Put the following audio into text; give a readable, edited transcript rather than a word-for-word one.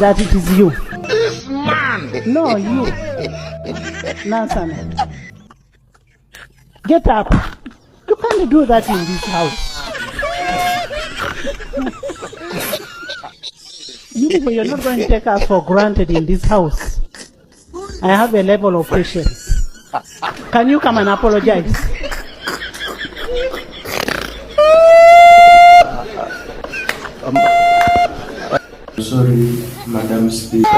That it is you. This man! No, you. Nansan. Get up. You can't do that in this house. You're not going to take us for granted in this house. I have a level of patience. Can you come and apologize? Sorry, Madam Speaker.